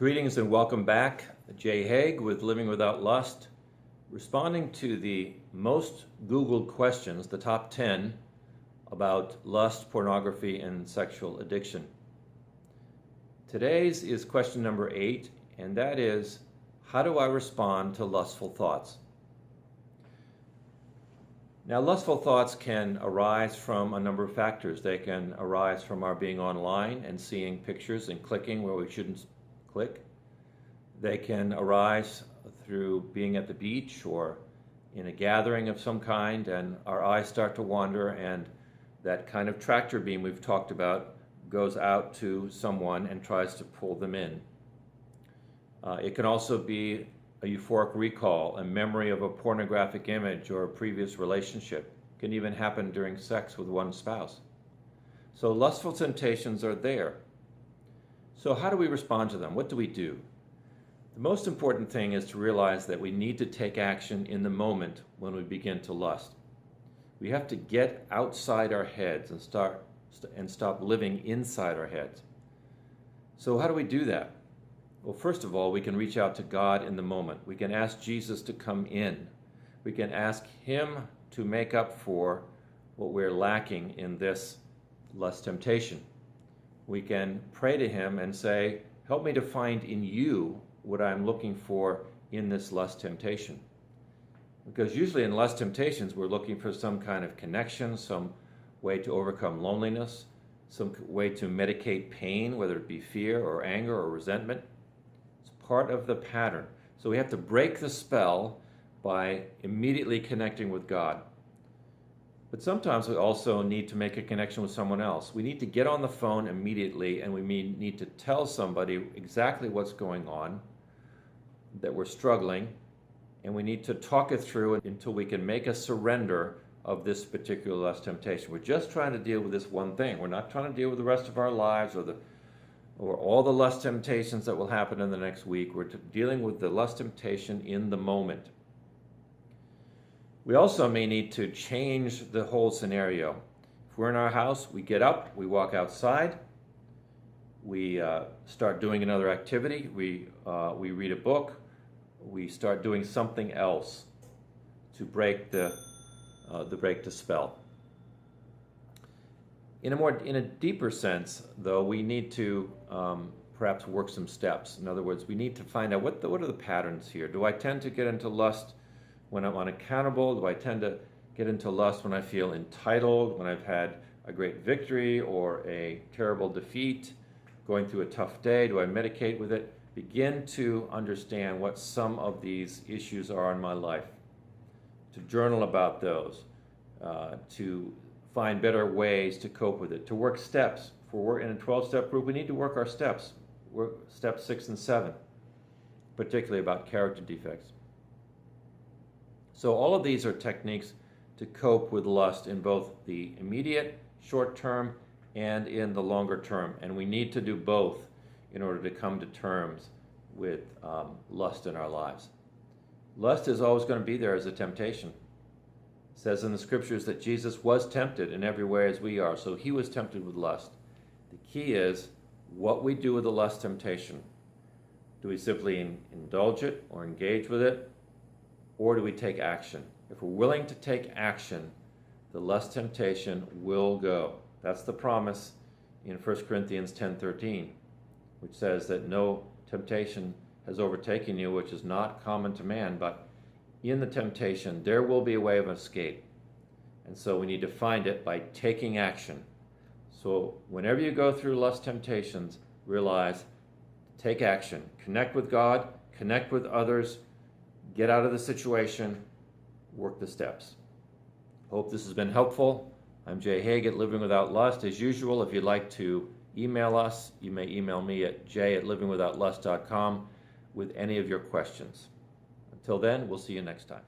Greetings and welcome back. Jay Haig with Living Without Lust, responding to the most Googled questions, the top 10, about lust, pornography, and sexual addiction. Today's is question number 8, and that is, how do I respond to lustful thoughts? Now, lustful thoughts can arise from a number of factors. They can arise from our being online and seeing pictures and clicking where we shouldn't click. They can arise through being at the beach or in a gathering of some kind, and our eyes start to wander, and that kind of tractor beam we've talked about goes out to someone and tries to pull them in. It can also be a euphoric recall, a memory of a pornographic image or a previous relationship. It can even happen during sex with one spouse. So lustful temptations are there. So how do we respond to them? What do we do? The most important thing is to realize that we need to take action in the moment when we begin to lust. We have to get outside our heads and stop living inside our heads. So how do we do that? Well, first of all, we can reach out to God in the moment. We can ask Jesus to come in. We can ask Him to make up for what we're lacking in this lust temptation. We can pray to Him and say, help me to find in you what I'm looking for in this lust temptation. Because usually in lust temptations, we're looking for some kind of connection, some way to overcome loneliness, some way to medicate pain, whether it be fear or anger or resentment. It's part of the pattern. So we have to break the spell by immediately connecting with God. But sometimes we also need to make a connection with someone else. We need to get on the phone immediately, and we need to tell somebody exactly what's going on, that we're struggling, and we need to talk it through until we can make a surrender of this particular lust temptation. We're just trying to deal with this one thing. We're not trying to deal with the rest of our lives or all the lust temptations that will happen in the next week. We're dealing with the lust temptation in the moment. We also may need to change the whole scenario. If we're in our house, we get up, we walk outside, we start doing another activity, we read a book, we start doing something else to break the spell. In a deeper sense, though, we need to perhaps work some steps. In other words, we need to find out what are the patterns here. Do I tend to get into lust when I'm unaccountable? Do I tend to get into lust when I feel entitled, when I've had a great victory or a terrible defeat, going through a tough day? Do I medicate with it? Begin to understand what some of these issues are in my life, to journal about those, to find better ways to cope with it, to work steps. If we're in a 12-step group, we need to work our steps, work steps 6 and 7, particularly about character defects. So all of these are techniques to cope with lust in both the immediate, short term, and in the longer term. And we need to do both in order to come to terms with lust in our lives. Lust is always going to be there as a temptation. It says in the scriptures that Jesus was tempted in every way as we are, so He was tempted with lust. The key is what we do with the lust temptation. Do we simply indulge it or engage with it? Or do we take action? If we're willing to take action, the lust temptation will go. That's the promise in 1 Corinthians 10:13, which says that no temptation has overtaken you, which is not common to man, but in the temptation there will be a way of escape. And so we need to find it by taking action. So whenever you go through lust temptations, realize, take action. Connect with God, connect with others, get out of the situation, work the steps. Hope this has been helpful. I'm Jay Haig at Living Without Lust. As usual, if you'd like to email us, you may email me at jay@livingwithoutlust.com with any of your questions. Until then, we'll see you next time.